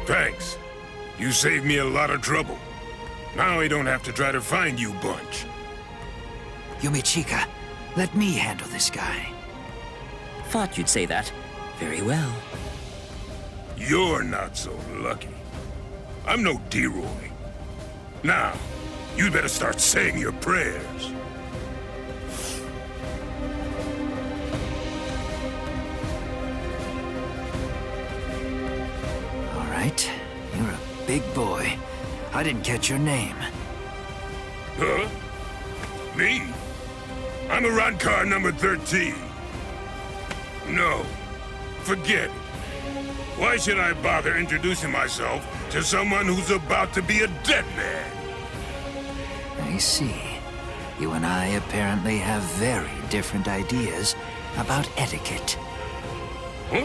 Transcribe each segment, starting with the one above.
Thanks. You saved me a lot of trouble. Now I don't have to try to find you bunch. Yumichika, let me handle this guy. Thought you'd say that. Very well. You're not so lucky. I'm no D-Roy. Now, you'd better start saying your prayers. All right, you're a big boy. I didn't catch your name. Huh? Me? I'm a Rankar number 13. No, forget it. Why should I bother introducing myself to someone who's about to be a dead man? I see. You and I apparently have very different ideas about etiquette. Huh?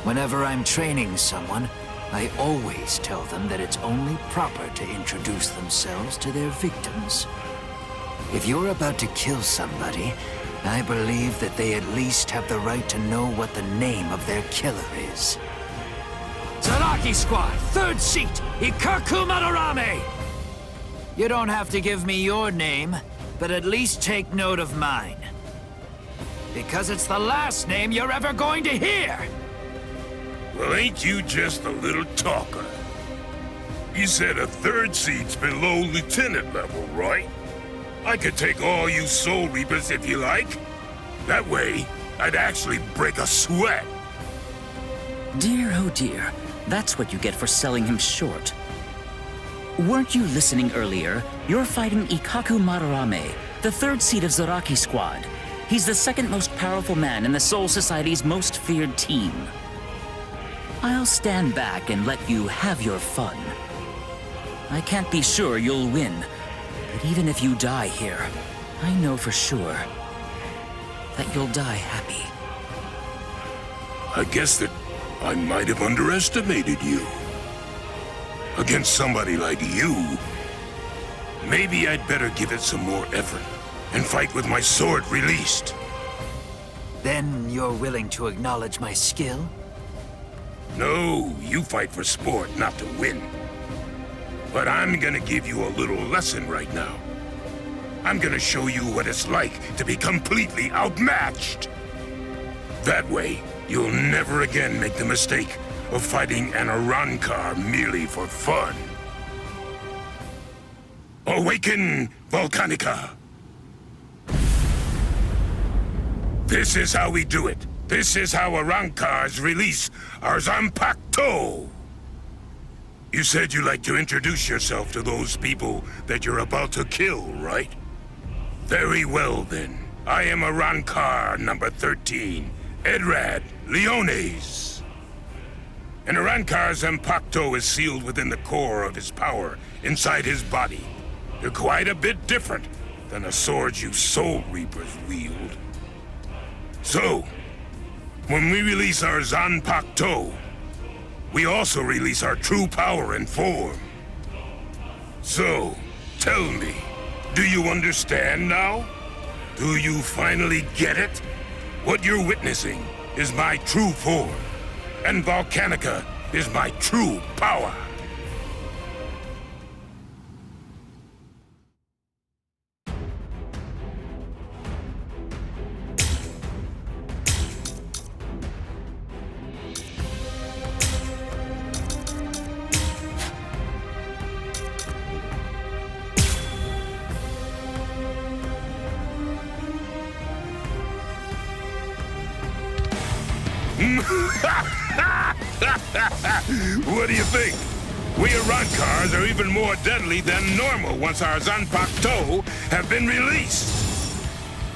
Whenever I'm training someone, I always tell them that it's only proper to introduce themselves to their victims. If you're about to kill somebody, I believe that they at least have the right to know what the name of their killer is. Zaraki Squad, 3rd seat, Ikkaku Madarame! You don't have to give me your name, but at least take note of mine. Because it's the last name you're ever going to hear! Well, ain't you just a little talker? You said a 3rd seat's below lieutenant level, right? I could take all you Soul Reapers if you like. That way, I'd actually break a sweat. Dear, oh dear. That's what you get for selling him short. Weren't you listening earlier? You're fighting Ikkaku Madarame, the 3rd seat of Zaraki Squad. He's the 2nd most powerful man in the Soul Society's most feared team. I'll stand back and let you have your fun. I can't be sure you'll win, but even if you die here, I know for sure that you'll die happy. I guess that I might have underestimated you. Against somebody like you, maybe I'd better give it some more effort and fight with my sword released. Then you're willing to acknowledge my skill? No, you fight for sport, not to win. But I'm gonna give you a little lesson right now. I'm gonna show you what it's like to be completely outmatched. That way, you'll never again make the mistake of fighting an Arankar merely for fun. Awaken, Volcanica! This is how we do it. This is how Arankars release our Zanpakuto! You said you'd like to introduce yourself to those people that you're about to kill, right? Very well, then. I am Arankar number 13, Edrad, Lioness. An Arankar's Zanpakuto is sealed within the core of his power, inside his body. They're quite a bit different than the swords you Soul Reapers wield. So, when we release our Zanpakuto, we also release our true power and form. So, tell me, do you understand now? Do you finally get it? What you're witnessing is my true form, and Volcanica is my true power. What do you think? We Arankars are even more deadly than normal once our Zanpakuto have been released.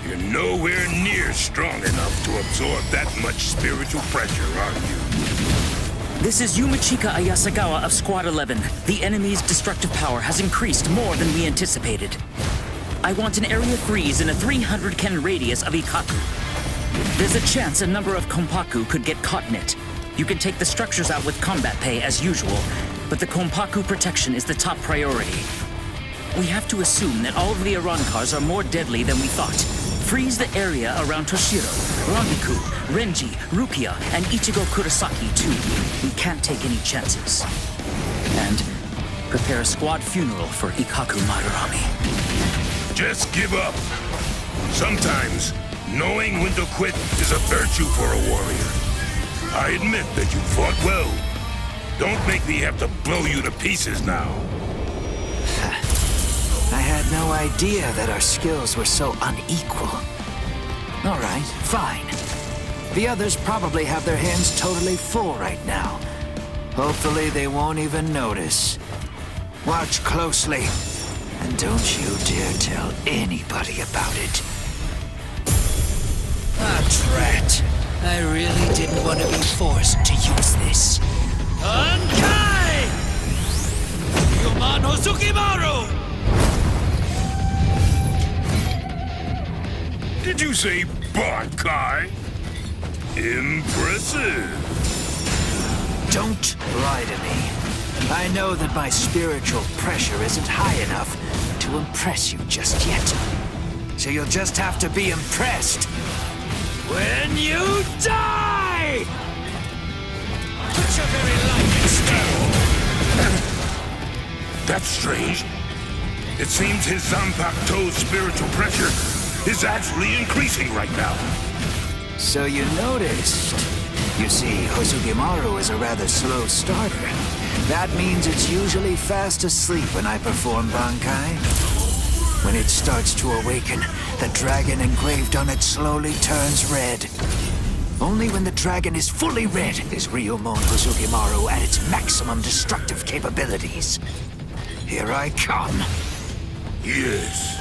You're nowhere near strong enough to absorb that much spiritual pressure, are you? This is Yumichika Ayasagawa of Squad 11. The enemy's destructive power has increased more than we anticipated. I want an area freeze in a 300-ken radius of Ikkaku. There's a chance a number of Konpaku could get caught in it. You can take the structures out with combat pay as usual, but the Konpaku protection is the top priority. We have to assume that all of the Arankars are more deadly than we thought. Freeze the area around Toshiro, Rangiku, Renji, Rukia, and Ichigo Kurosaki, too. We can't take any chances. And prepare a squad funeral for Ikkaku Madarame. Just give up. Sometimes, knowing when to quit is a virtue for a warrior. I admit that you fought well. Don't make me have to blow you to pieces now. I had no idea that our skills were so unequal. All right, fine. The others probably have their hands totally full right now. Hopefully they won't even notice. Watch closely, and don't you dare tell anybody about it. Ah, drat. I really didn't want to be forced to use this. Bankai! Yumano Tsukimaru! Did you say Bankai? Impressive. Don't lie to me. I know that my spiritual pressure isn't high enough to impress you just yet. So you'll just have to be impressed when you die! Put your very life in stone! That's strange. It seems his Zanpakuto's spiritual pressure is actually increasing right now. So you noticed. You see, Hitsugaya is a rather slow starter. That means it's usually fast asleep when I perform Bankai. When it starts to awaken, the dragon engraved on it slowly turns red. Only when the dragon is fully red is Ryumon Hitsugaya at its maximum destructive capabilities. Here I come. Yes.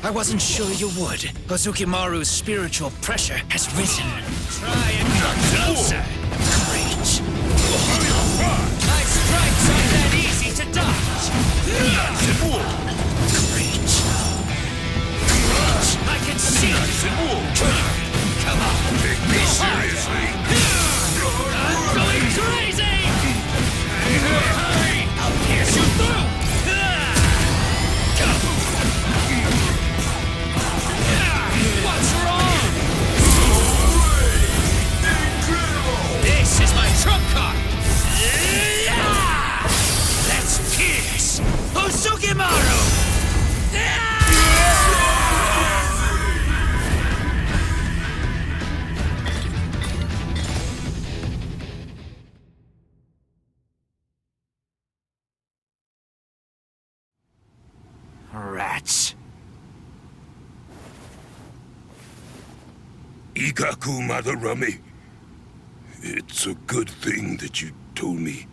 I wasn't sure you would. Hitsugaya spiritual pressure has risen. Try and come closer. Great. My strikes aren't that easy to dodge. Great. I can see it. Come on. Take me seriously. I'm going crazy! I'll pierce you through! What's wrong? This is my trump card! Let's pierce Hitsugaya! Rats. Ikkaku Madarame. It's a good thing that you told me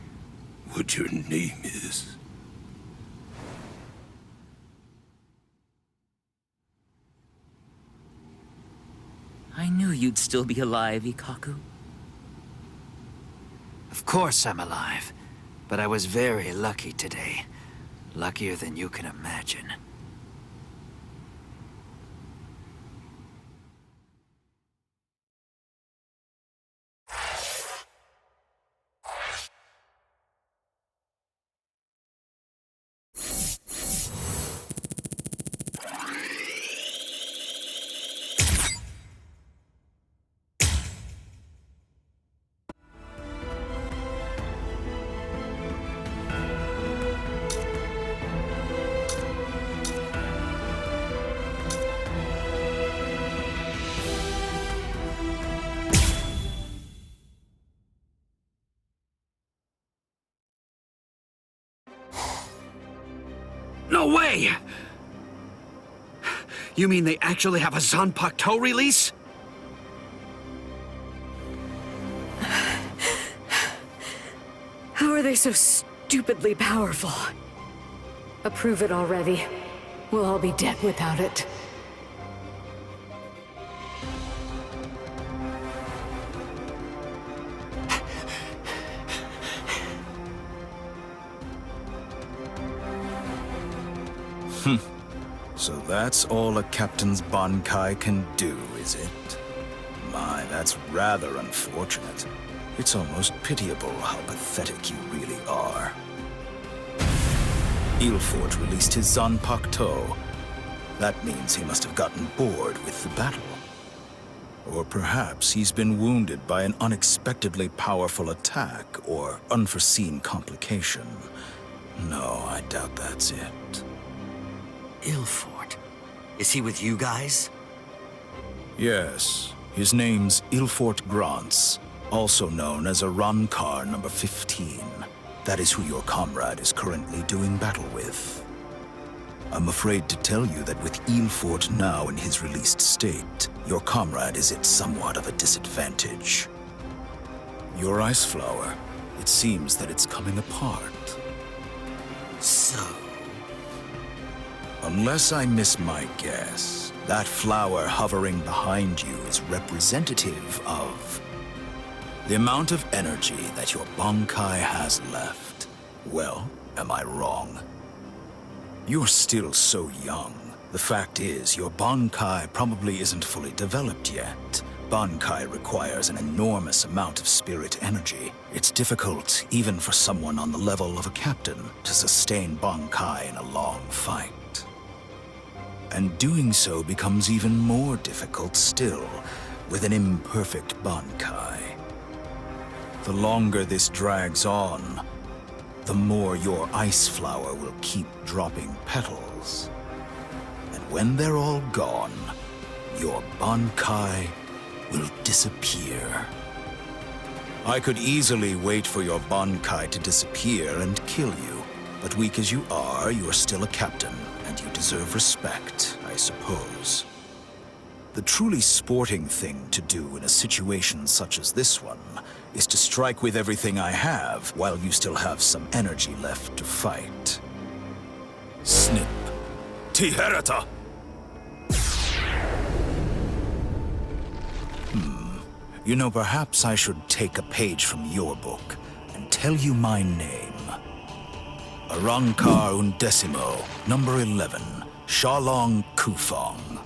what your name is. I knew you'd still be alive, Ikkaku. Of course I'm alive, but I was very lucky today. Luckier than you can imagine. No way! You mean they actually have a Zanpakuto release? How are they so stupidly powerful? Approve it already. We'll all be dead without it. So that's all a captain's Bankai can do, is it? My, that's rather unfortunate. It's almost pitiable how pathetic you really are. Ilfort released his Zanpakuto. That means he must have gotten bored with the battle. Or perhaps he's been wounded by an unexpectedly powerful attack or unforeseen complication. No, I doubt that's it. Ilfort. Is he with you guys? Yes, his name's Ilfort Grants, also known as Arankar number 15. That is who your comrade is currently doing battle with. I'm afraid to tell you that with Ilfort now in his released state, your comrade is at somewhat of a disadvantage. Your ice flower, it seems that it's coming apart. So... Unless I miss my guess, that flower hovering behind you is representative of the amount of energy that your Bankai has left. Well, am I wrong? You're still so young. The fact is, your Bankai probably isn't fully developed yet. Bankai requires an enormous amount of spirit energy. It's difficult, even for someone on the level of a captain, to sustain Bankai in a long fight. And doing so becomes even more difficult still, with an imperfect Bankai. The longer this drags on, the more your ice flower will keep dropping petals. And when they're all gone, your Bankai will disappear. I could easily wait for your Bankai to disappear and kill you, but weak as you are, you're still a captain, and you deserve respect, I suppose. The truly sporting thing to do in a situation such as this one is to strike with everything I have while you still have some energy left to fight. Snip. Tiherata! You know, perhaps I should take a page from your book and tell you my name. Arankar Undecimo, number 11, Shawlong Koufang.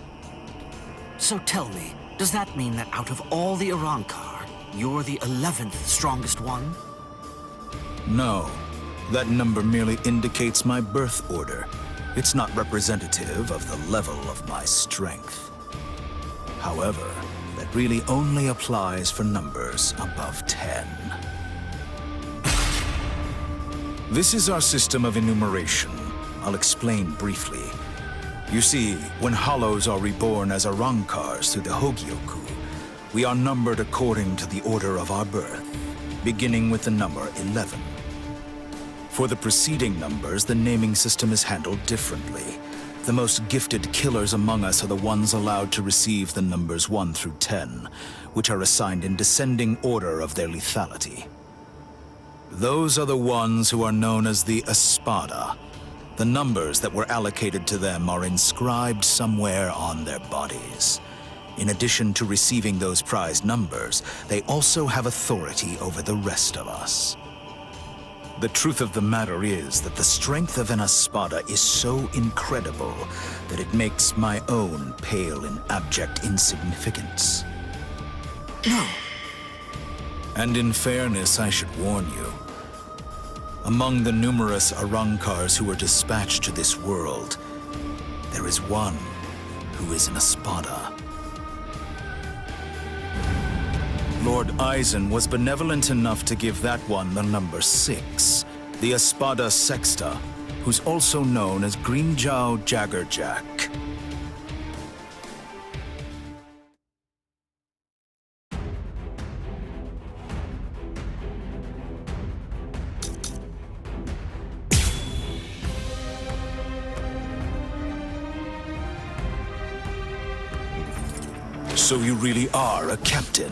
So tell me, does that mean that out of all the Arankar, you're the 11th strongest one? No. That number merely indicates my birth order. It's not representative of the level of my strength. However, that really only applies for numbers above 10. This is our system of enumeration. I'll explain briefly. You see, when hollows are reborn as Arankars through the Hogyoku, we are numbered according to the order of our birth, beginning with the number 11. For the preceding numbers, the naming system is handled differently. The most gifted killers among us are the ones allowed to receive the numbers 1 through 10, which are assigned in descending order of their lethality. Those are the ones who are known as the Espada. The numbers that were allocated to them are inscribed somewhere on their bodies. In addition to receiving those prized numbers, they also have authority over the rest of us. The truth of the matter is that the strength of an Espada is so incredible that it makes my own pale in abject insignificance. No. And in fairness, I should warn you. Among the numerous Arankars who were dispatched to this world, there is one who is an Espada. Lord Aizen was benevolent enough to give that one the number 6, the Espada Sexta, who's also known as Greenjow Jaggerjack. So you really are a captain,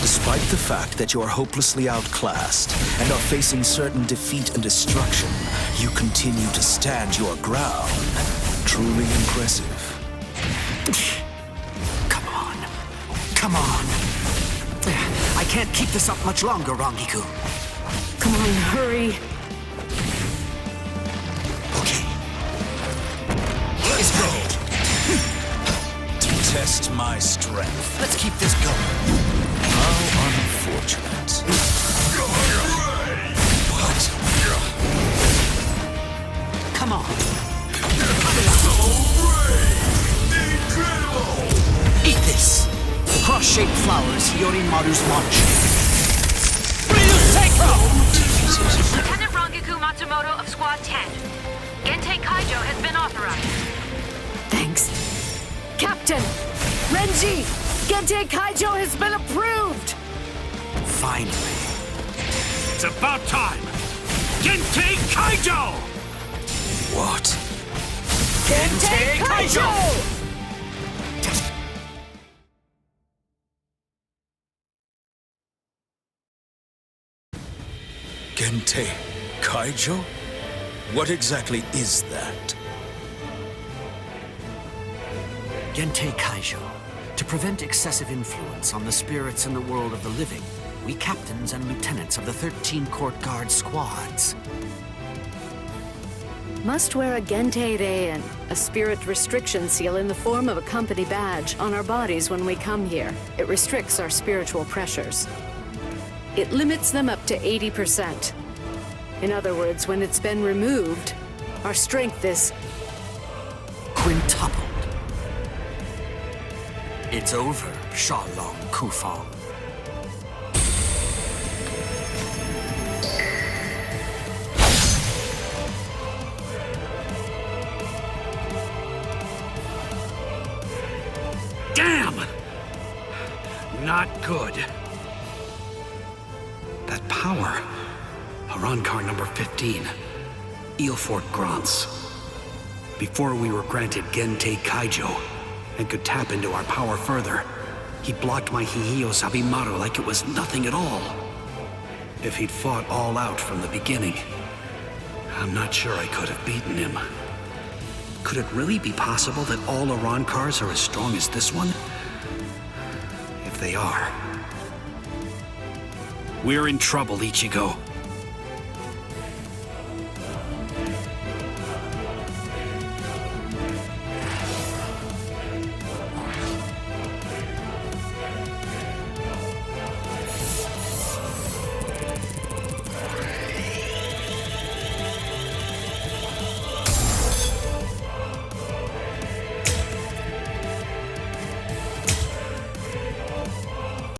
despite the fact that you are hopelessly outclassed and are facing certain defeat and destruction. You continue to stand your ground. Truly impressive. Come on. Come on. I can't keep this up much longer, Rangiku. Come on, hurry. Okay. Let's go. Test my strength. Let's keep this going. How unfortunate. What? Come on. cross-shaped flowers Yorimaru's launch. Lieutenant Rangaku Matsumoto of Squad 10. Gentei Kaijo has been authorized. Thanks. Captain! Renji! Gentei Kaijo has been approved! Finally. It's about time! Gentei Kaijo! What? Gentei Kaijo! Gentei Kaijo? What exactly is that? Gentei Kaijo. To prevent excessive influence on the spirits in the world of the living, we captains and lieutenants of the 13 court guard squads Must wear a Gentei Reien, a spirit restriction seal in the form of a company badge, on our bodies when we come here. It restricts our spiritual pressures. It limits them up to 80%. In other words, when it's been removed, our strength is quintupled. It's over, Shawlong Koufang. Damn! Not good. That power. Arankar number 15. Eelfort Grants. Before we were granted Gentei Kaijo and could tap into our power further, he blocked my Hihiyo Sabimaru like it was nothing at all. If he'd fought all out from the beginning, I'm not sure I could have beaten him. Could it really be possible that all Arankars are as strong as this one? If they are, we're in trouble, Ichigo.